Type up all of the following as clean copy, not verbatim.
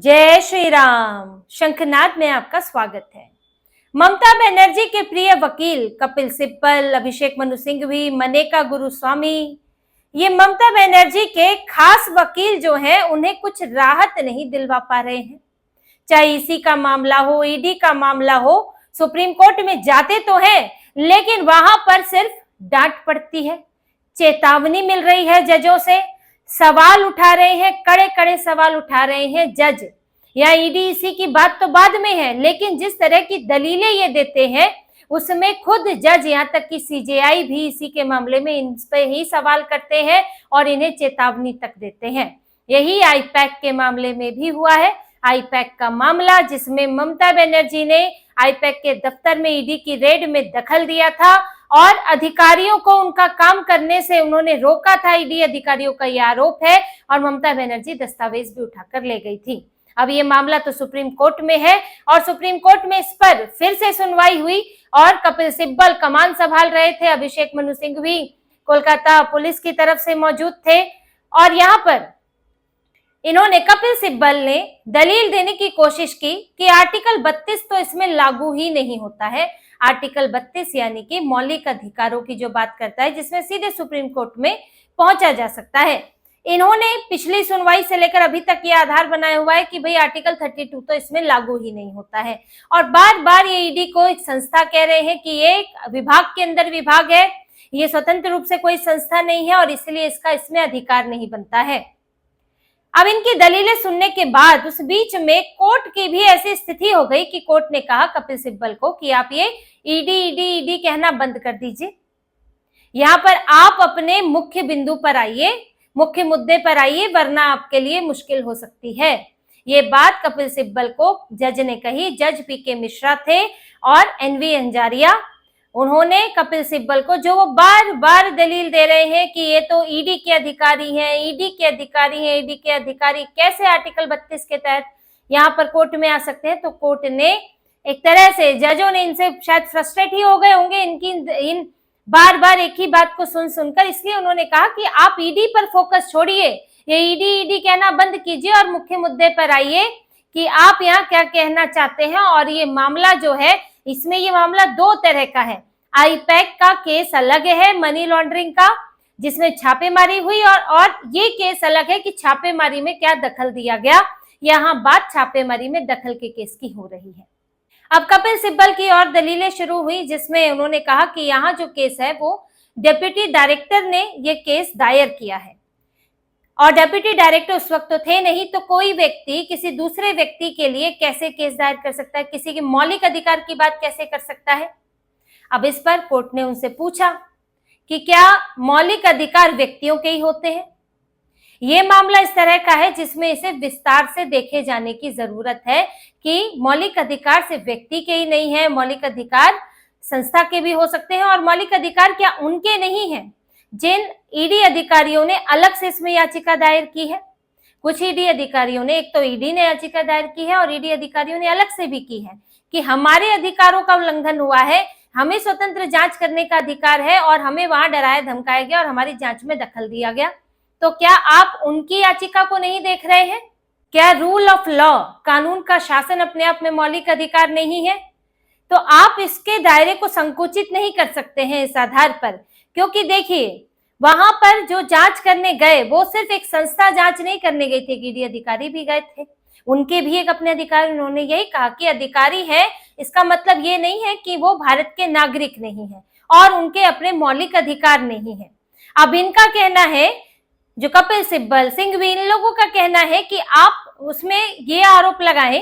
जय श्री राम। शंखनाद में आपका स्वागत है। ममता बनर्जी के प्रिय वकील कपिल सिब्बल, अभिषेक मनु सिंघवी, मनेका गुरुस्वामी, ये ममता बनर्जी के खास वकील जो हैं उन्हें कुछ राहत नहीं दिलवा पा रहे हैं। चाहे ईसी का मामला हो, ईडी का मामला हो, सुप्रीम कोर्ट में जाते तो हैं लेकिन वहां पर सिर्फ डांट पड़ती है, चेतावनी मिल रही है जजों से, सवाल उठा रहे हैं, कड़े कड़े सवाल उठा रहे हैं जज। या ईडी की बात तो बाद में है, लेकिन जिस तरह की दलीलें ये देते हैं उसमें खुद जज, यहाँ तक कि सीजेआई भी इसी के मामले में इन पे ही सवाल करते हैं और इन्हें चेतावनी तक देते हैं। यही आईपैक के मामले में भी हुआ है। आईपैक का मामला जिसमें ममता बनर्जी ने आईपैक के दफ्तर में ईडी की रेड में दखल दिया था और अधिकारियों को उनका काम करने से उन्होंने रोका था, ईडी अधिकारियों का यह आरोप है और ममता बनर्जी दस्तावेज भी उठाकर ले गई थी। अब ये मामला तो सुप्रीम कोर्ट में है और सुप्रीम कोर्ट में इस पर फिर से सुनवाई हुई और कपिल सिब्बल कमान संभाल रहे थे, अभिषेक मनु सिंघवी कोलकाता पुलिस की तरफ से मौजूद थे और यहाँ पर इन्होंने, कपिल सिब्बल ने दलील देने की कोशिश की कि आर्टिकल 32 तो इसमें लागू ही नहीं होता है। आर्टिकल 32 यानी कि मौलिक अधिकारों की जो बात करता है, जिसमें सीधे सुप्रीम कोर्ट में पहुंचा जा सकता है। इन्होंने पिछली सुनवाई से लेकर अभी तक ये आधार बनाया हुआ है कि भाई आर्टिकल 32 तो इसमें लागू ही नहीं होता है और बार बार ये ईडी को एक संस्था कह रहे हैं कि ये एक विभाग के अंदर विभाग है, ये स्वतंत्र रूप से कोई संस्था नहीं है और इसलिए इसका इसमें अधिकार नहीं बनता है। अब इनकी दलीलें सुनने के बाद उस बीच में कोर्ट की भी ऐसी स्थिति हो गई कि कोर्ट ने कहा कपिल सिब्बल को कि आप ये ईडी कहना बंद कर दीजिए, यहाँ पर आप अपने मुख्य बिंदु पर आइए, मुख्य मुद्दे पर आइए, वरना आपके लिए मुश्किल हो सकती है। ये बात कपिल सिब्बल को जज ने कही। जज पीके मिश्रा थे और एनवी अंजारिया, उन्होंने कपिल सिब्बल को, जो वो बार बार दलील दे रहे हैं कि ये तो ईडी के अधिकारी हैं, ईडी के अधिकारी हैं, ईडी के अधिकारी कैसे आर्टिकल 32 के तहत यहाँ पर कोर्ट में आ सकते हैं, तो कोर्ट ने एक तरह से, जजों ने इनसे शायद फ्रस्ट्रेट ही हो गए होंगे इन बार बार एक ही बात को सुनकर, इसलिए उन्होंने कहा कि आप ईडी पर फोकस छोड़िए, ये ईडी कहना बंद कीजिए और मुख्य मुद्दे पर आइए कि आप यहाँ क्या कहना चाहते हैं। और ये मामला जो है, इसमें ये मामला दो तरह का है। आईपैक का केस अलग है, मनी लॉन्ड्रिंग का, जिसमें छापेमारी हुई, और ये केस अलग है कि छापेमारी में क्या दखल दिया गया। यहाँ बात छापेमारी में दखल के केस की हो रही है। अब कपिल सिब्बल की और दलीलें शुरू हुई, जिसमें उन्होंने कहा कि यहाँ जो केस है वो डेप्यूटी डायरेक्टर ने ये केस दायर किया है और डेप्यूटी डायरेक्टर उस वक्त तो थे नहीं, तो कोई व्यक्ति किसी दूसरे व्यक्ति के लिए कैसे केस दायर कर सकता है, किसी के मौलिक अधिकार की बात कैसे कर सकता है। अब इस पर कोर्ट ने उनसे पूछा कि क्या मौलिक अधिकार व्यक्तियों के ही होते हैं। ये मामला इस तरह का है जिसमें इसे विस्तार से देखे जाने की जरूरत है कि मौलिक अधिकार सिर्फ व्यक्ति के ही नहीं है, मौलिक अधिकार संस्था के भी हो सकते हैं और मौलिक अधिकार क्या उनके नहीं है जिन ईडी अधिकारियों ने अलग से इसमें याचिका दायर की है। कुछ ईडी अधिकारियों ने, एक तो ईडी ने याचिका दायर की है और ईडी अधिकारियों ने अलग से भी की है कि हमारे अधिकारों का उल्लंघन हुआ है, हमें स्वतंत्र जांच करने का अधिकार है और हमें वहां डराया धमकाया गया और हमारी जांच में दखल दिया गया। तो क्या आप उनकी याचिका को नहीं देख रहे हैं? क्या रूल ऑफ लॉ, कानून का शासन अपने आप में मौलिक अधिकार नहीं है? तो आप इसके दायरे को संकुचित नहीं कर सकते हैं इस आधार पर, क्योंकि देखिए वहां पर जो जांच करने गए वो सिर्फ एक संस्था जांच नहीं करने गई थी, ईडी अधिकारी भी गए थे, उनके भी एक अपने अधिकार। उन्होंने यही कहा कि अधिकारी है, इसका मतलब ये नहीं है कि वो भारत के नागरिक नहीं है और उनके अपने मौलिक अधिकार नहीं है। अब इनका कहना है, जो कपिल सिब्बल, सिंघवी, इन लोगों का कहना है कि आप उसमें ये आरोप लगाएं,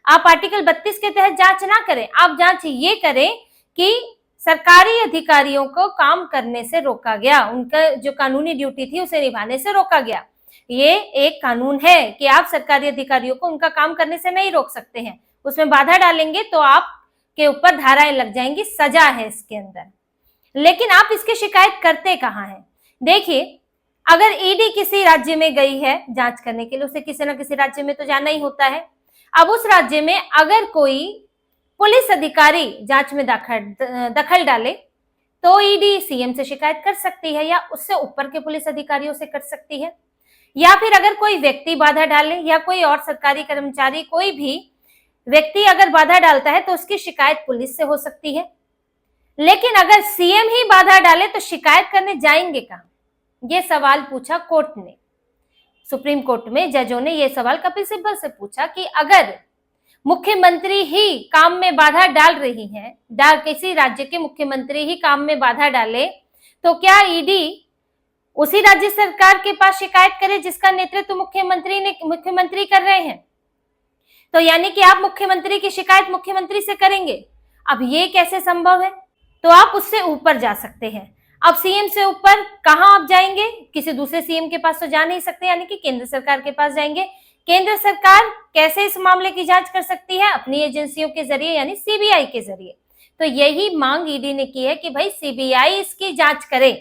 आप आर्टिकल 32 के तहत जांच ना करें, आप जांच ये करें कि सरकारी अधिकारियों को काम करने से रोका गया, उनका जो कानूनी ड्यूटी थी उसे निभाने से रोका गया। ये एक कानून है कि आप सरकारी अधिकारियों को उनका काम करने से नहीं रोक सकते हैं, उसमें बाधा डालेंगे तो आपके ऊपर धाराएं लग जाएंगी, सजा है इसके अंदर। लेकिन आप इसकी शिकायत करते कहाँ हैं? देखिए, अगर ईडी किसी राज्य में गई है जांच करने के लिए, उसे किसी न किसी राज्य में तो जाना ही होता है। अब उस राज्य में अगर कोई पुलिस अधिकारी जांच में दखल डाले तो ईडी सीएम से शिकायत कर सकती है या उससे ऊपर के पुलिस अधिकारियों से कर सकती है। या फिर अगर कोई व्यक्ति बाधा डाले या कोई और सरकारी कर्मचारी, कोई भी व्यक्ति अगर बाधा डालता है तो उसकी शिकायत पुलिस से हो सकती है। लेकिन अगर सीएम ही बाधा डाले तो शिकायत करने जाएंगे कहां? ये सवाल पूछा कोर्ट ने। सुप्रीम कोर्ट में जजों ने यह सवाल कपिल सिब्बल से पूछा कि अगर मुख्यमंत्री ही काम में बाधा डाल रही हैं, किसी राज्य के मुख्यमंत्री ही काम में बाधा डाले, तो क्या ईडी उसी राज्य सरकार के पास शिकायत करे जिसका नेतृत्व मुख्यमंत्री कर रहे हैं? तो यानी कि आप मुख्यमंत्री की शिकायत मुख्यमंत्री से करेंगे। अब ये कैसे संभव है? तो आप उससे ऊपर जा सकते हैं। अब सीएम से ऊपर कहां आप जाएंगे? किसी दूसरे सीएम के पास तो जा नहीं सकते, यानी कि केंद्र सरकार के पास जाएंगे। केंद्र सरकार कैसे इस मामले की जांच कर सकती है? अपनी एजेंसियों के जरिए, यानी सीबीआई के जरिए। तो यही मांग ईडी ने की है कि भाई सीबीआई इसकी जांच करे।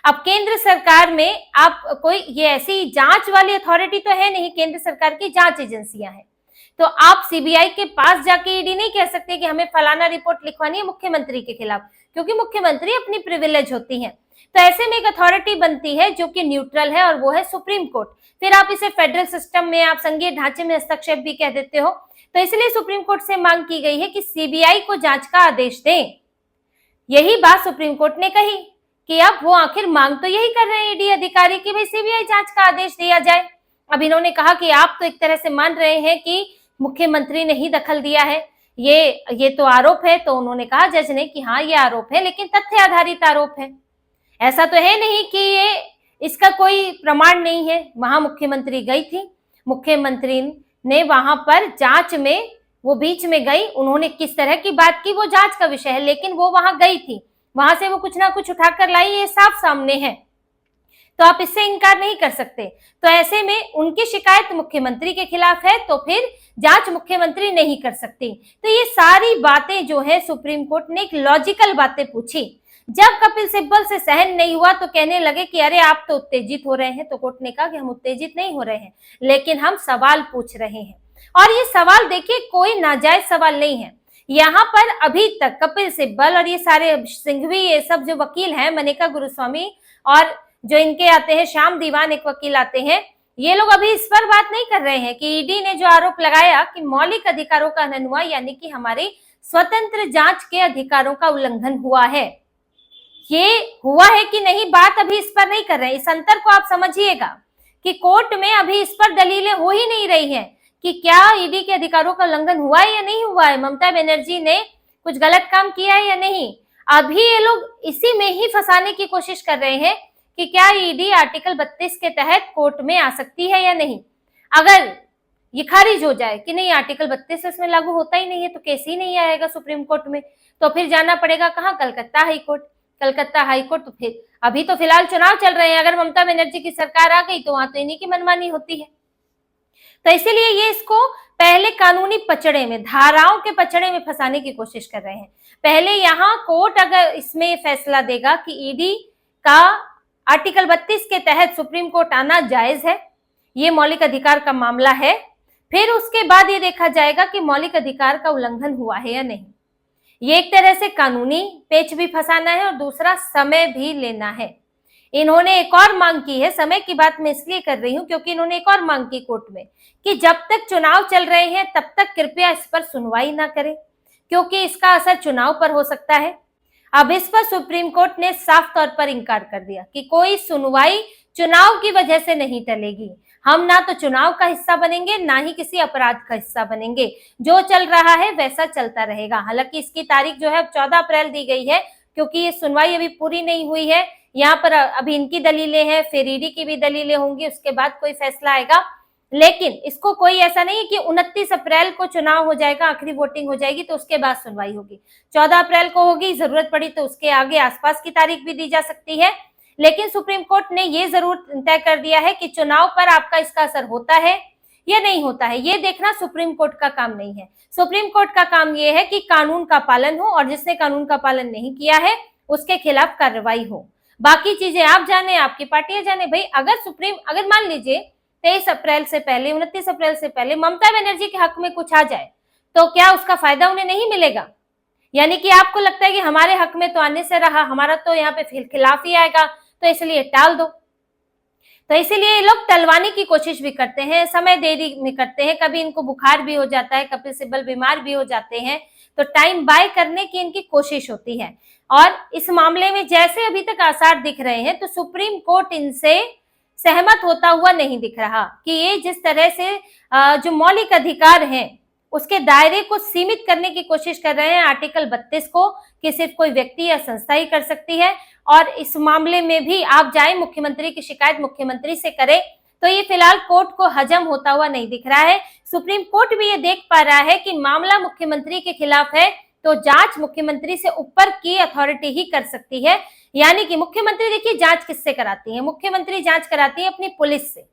अब केंद्र सरकार में आप कोई ये ऐसी जांच वाली अथॉरिटी तो है नहीं, केंद्र सरकार की जांच एजेंसियां हैं। तो आप सीबीआई के पास जाके ईडी नहीं कह सकते कि हमें फलाना रिपोर्ट लिखवानी है मुख्यमंत्री के खिलाफ, क्योंकि मुख्यमंत्री अपनी प्रिविलेज होती है। तो ऐसे में एक अथॉरिटी बनती है जो कि न्यूट्रल है, और वो है सुप्रीम कोर्ट। फिर आप इसे फेडरल सिस्टम में, आप संघीय ढांचे में हस्तक्षेप भी कह देते हो। तो इसलिए सुप्रीम कोर्ट से मांग की गई है कि सीबीआई को जांच का आदेश दें। यही बात सुप्रीम कोर्ट ने कही कि अब वो आखिर मांग तो यही कर रहे हैं ईडी अधिकारी कि भाई सीबीआई जांच का आदेश दिया जाए। अब इन्होंने कहा कि आप तो एक तरह से मान रहे हैं कि मुख्यमंत्री ने ही दखल दिया है, ये तो आरोप है। तो उन्होंने कहा जज ने कि हाँ ये आरोप है, लेकिन तथ्य आधारित आरोप है। ऐसा तो है नहीं कि ये इसका कोई प्रमाण नहीं है। वहां मुख्यमंत्री गई थी, मुख्यमंत्री ने वहां पर जांच में वो बीच में गई, उन्होंने किस तरह की बात की वो जांच का विषय है, लेकिन वो वहां गई थी, वहां से वो कुछ ना कुछ उठाकर लाई, ये साफ सामने है। तो आप इससे इनकार नहीं कर सकते। तो ऐसे में उनकी शिकायत मुख्यमंत्री के खिलाफ है, तो फिर जांच मुख्यमंत्री नहीं कर सकती। तो ये सारी बातें जो है सुप्रीम कोर्ट ने एक लॉजिकल बातें पूछी। जब कपिल सिब्बल से सहन नहीं हुआ तो कहने लगे कि अरे आप तो उत्तेजित हो रहे हैं। तो कोर्ट ने कहा कि हम उत्तेजित नहीं हो रहे हैं, लेकिन हम सवाल पूछ रहे हैं। और ये सवाल देखिए कोई नाजायज सवाल नहीं है। यहाँ पर अभी तक कपिल सिब्बल और ये सारे सिंघवी, ये सब जो वकील हैं, मनेका गुरुस्वामी और जो इनके आते हैं श्याम दीवान एक वकील आते हैं, ये लोग अभी इस पर बात नहीं कर रहे हैं कि ईडी ने जो आरोप लगाया कि मौलिक अधिकारों का हनन हुआ, यानी कि हमारे स्वतंत्र जांच के अधिकारों का उल्लंघन हुआ है, ये हुआ है कि नहीं, बात अभी इस पर नहीं कर रहे हैं। इस अंतर को आप समझिएगा कि कोर्ट में अभी इस पर दलीलें हो ही नहीं रही हैं कि क्या ईडी के अधिकारों का उल्लंघन हुआ है या नहीं हुआ है, ममता बनर्जी ने कुछ गलत काम किया है या नहीं। अभी ये लोग इसी में ही फंसाने की कोशिश कर रहे हैं कि क्या ईडी आर्टिकल 32 के तहत कोर्ट में आ सकती है या नहीं। अगर ये खारिज हो जाए कि नहीं आर्टिकल 32 इसमें लागू होता ही नहीं है, तो केस ही नहीं आएगा सुप्रीम कोर्ट में, तो फिर जाना पड़ेगा कहाँ? कलकत्ता हाईकोर्ट। कलकत्ता हाईकोर्ट तो फिर अभी तो फिलहाल चुनाव चल रहे हैं, अगर ममता बनर्जी की सरकार आ गई तो वहां तो इन्हीं की मनमानी होती है। तो इसीलिए ये इसको पहले कानूनी पचड़े में, धाराओं के पचड़े में फंसाने की कोशिश कर रहे हैं। पहले यहाँ कोर्ट अगर इसमें फैसला देगा कि ईडी का आर्टिकल 32 के तहत सुप्रीम कोर्ट आना जायज है, ये मौलिक अधिकार का मामला है, फिर उसके बाद ये देखा जाएगा कि मौलिक अधिकार का उल्लंघन हुआ है या नहीं। ये एक तरह से कानूनी पेच भी फंसाना है और दूसरा समय भी लेना है। इन्होंने एक और मांग की है, समय की बात मैं इसलिए कर रही हूं क्योंकि इन्होंने एक और मांग की कोर्ट में कि जब तक चुनाव चल रहे हैं तब तक कृपया इस पर सुनवाई ना करें, क्योंकि इसका असर चुनाव पर हो सकता है। अब इस पर सुप्रीम कोर्ट ने साफ तौर पर इंकार कर दिया कि कोई सुनवाई चुनाव की वजह से नहीं टलेगी। हम ना तो चुनाव का हिस्सा बनेंगे, ना ही किसी अपराध का हिस्सा बनेंगे। जो चल रहा है वैसा चलता रहेगा। हालांकि इसकी तारीख जो है अब 14 अप्रैल दी गई है, क्योंकि ये सुनवाई अभी पूरी नहीं हुई है। यहाँ पर अभी इनकी दलीलें हैं, फिर ईडी की भी दलीलें होंगी, उसके बाद कोई फैसला आएगा। लेकिन इसको कोई ऐसा नहीं है कि 29 अप्रैल को चुनाव हो जाएगा, आखिरी वोटिंग हो जाएगी तो उसके बाद सुनवाई होगी। 14 अप्रैल को होगी, जरूरत पड़ी तो उसके आगे आसपास की तारीख भी दी जा सकती है। लेकिन सुप्रीम कोर्ट ने ये जरूर तय कर दिया है कि चुनाव पर आपका इसका असर होता है या नहीं होता है, ये देखना सुप्रीम कोर्ट का काम नहीं है। सुप्रीम कोर्ट का काम ये है कि कानून का पालन हो, और जिसने कानून का पालन नहीं किया है उसके खिलाफ कार्रवाई हो। बाकी चीजें आप जाने, आपकी पार्टियां जाने। भाई अगर मान लीजिए 23 अप्रैल से पहले, 29 अप्रैल से पहले ममता बनर्जी के हक में कुछ आ जाए, तो क्या उसका फायदा उन्हें नहीं मिलेगा? यानी कि आपको लगता है कि हमारे हक में तो आने से रहा, हमारा तो यहाँ पे खिलाफ ही आएगा, तो इसलिए टाल दो। तो इसीलिए ये लोग टलवाने की कोशिश भी करते हैं, समय देरी में करते हैं, कभी इनको बुखार भी हो जाता है, कपिल सिब्बल बीमार भी हो जाते हैं, तो टाइम बाय करने की इनकी कोशिश होती है। और इस मामले में जैसे अभी तक आसार दिख रहे हैं, तो सुप्रीम कोर्ट इनसे सहमत होता हुआ नहीं दिख रहा कि ये जिस तरह से जो मौलिक अधिकार हैं उसके दायरे को सीमित करने की कोशिश कर रहे हैं आर्टिकल 32 को, कि सिर्फ कोई व्यक्ति या संस्था ही कर सकती है। और इस मामले में भी आप जाए मुख्यमंत्री की शिकायत मुख्यमंत्री से करें, तो ये फिलहाल कोर्ट को हजम होता हुआ नहीं दिख रहा है। सुप्रीम कोर्ट भी ये देख पा रहा है कि मामला मुख्यमंत्री के खिलाफ है, तो जांच मुख्यमंत्री से ऊपर की अथॉरिटी ही कर सकती है। यानी कि मुख्यमंत्री देखिए जांच किससे कराती है, मुख्यमंत्री जांच कराती है अपनी पुलिस से,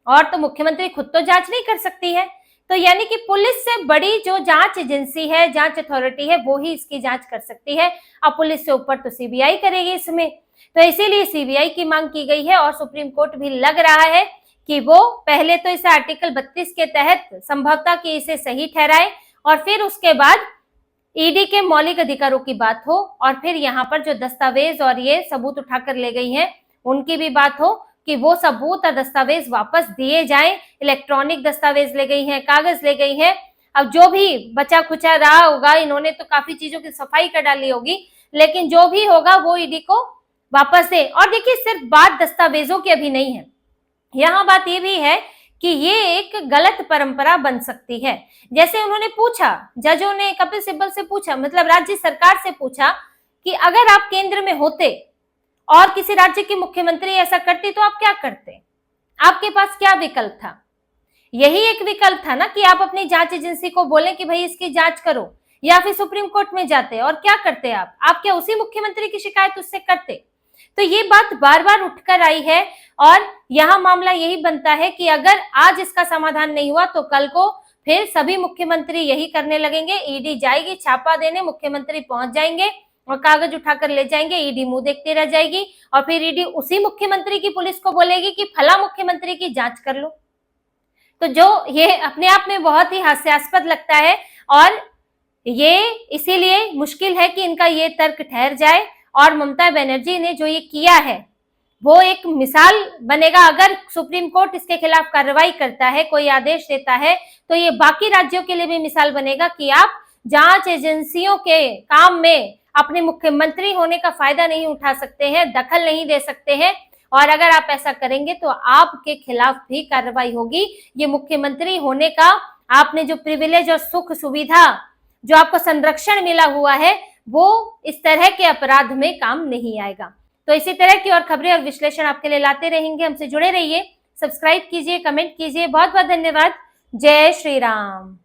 और तो मुख्यमंत्री खुद तो जांच नहीं कर सकती है। तो यानी कि पुलिस से बड़ी जो जांच एजेंसी है, जांच अथॉरिटी है, वो ही इसकी जांच कर सकती है। अब पुलिस से ऊपर तो सीबीआई करेगी इसमें, तो इसीलिए सीबीआई की मांग की गई है। और सुप्रीम कोर्ट भी लग रहा है कि वो पहले तो इसे आर्टिकल 32 के तहत संभवतः कि इसे सही ठहराए, और फिर उसके बाद ईडी के मौलिक अधिकारों की बात हो, और फिर यहाँ पर जो दस्तावेज और ये सबूत उठाकर ले गई हैं उनकी भी बात हो कि वो सबूत और दस्तावेज वापस दिए जाएं। इलेक्ट्रॉनिक दस्तावेज ले गई हैं, कागज ले गई हैं, अब जो भी बचा खुचा रहा होगा, इन्होंने तो काफी चीजों की सफाई कर डाली होगी, लेकिन जो भी होगा वो ईडी को वापस दे। और देखिए सिर्फ बात दस्तावेजों की अभी नहीं है, यहाँ बात ये भी है कि ये एक गलत परंपरा बन सकती है। जैसे उन्होंने पूछा, जजों ने कपिल सिब्बल से पूछा, मतलब राज्य सरकार से पूछा कि अगर आप केंद्र में होते और किसी राज्य की मुख्यमंत्री ऐसा करती तो आप क्या करते, आपके पास क्या विकल्प था? यही एक विकल्प था ना कि आप अपनी जांच एजेंसी को बोलें कि भाई इसकी जांच करो, या फिर सुप्रीम कोर्ट में जाते। और क्या करते आप क्या उसी मुख्यमंत्री की शिकायत उससे करते? तो ये बात बार बार उठकर आई है, और यहाँ मामला यही बनता है कि अगर आज इसका समाधान नहीं हुआ तो कल को फिर सभी मुख्यमंत्री यही करने लगेंगे। ईडी जाएगी छापा देने, मुख्यमंत्री पहुंच जाएंगे और कागज उठाकर ले जाएंगे, ईडी मुंह देखती रह जाएगी, और फिर ईडी उसी मुख्यमंत्री की पुलिस को बोलेगी कि फला मुख्यमंत्री की जांच कर लो। तो जो ये अपने आप में बहुत ही हास्यास्पद लगता है, और ये इसीलिए मुश्किल है कि इनका ये तर्क ठहर जाए। और ममता बनर्जी ने जो ये किया है वो एक मिसाल बनेगा। अगर सुप्रीम कोर्ट इसके खिलाफ कार्रवाई करता है, कोई आदेश देता है, तो ये बाकी राज्यों के लिए भी मिसाल बनेगा कि आप जांच एजेंसियों के काम में अपने मुख्यमंत्री होने का फायदा नहीं उठा सकते हैं, दखल नहीं दे सकते हैं, और अगर आप ऐसा करेंगे तो आपके खिलाफ भी कार्रवाई होगी। ये मुख्यमंत्री होने का आपने जो प्रिविलेज और सुख सुविधा, जो आपको संरक्षण मिला हुआ है, वो इस तरह के अपराध में काम नहीं आएगा। तो इसी तरह की और खबरें और विश्लेषण आपके लिए लाते रहेंगे। हमसे जुड़े रहिए, सब्सक्राइब कीजिए, कमेंट कीजिए। बहुत बहुत धन्यवाद। जय श्री राम।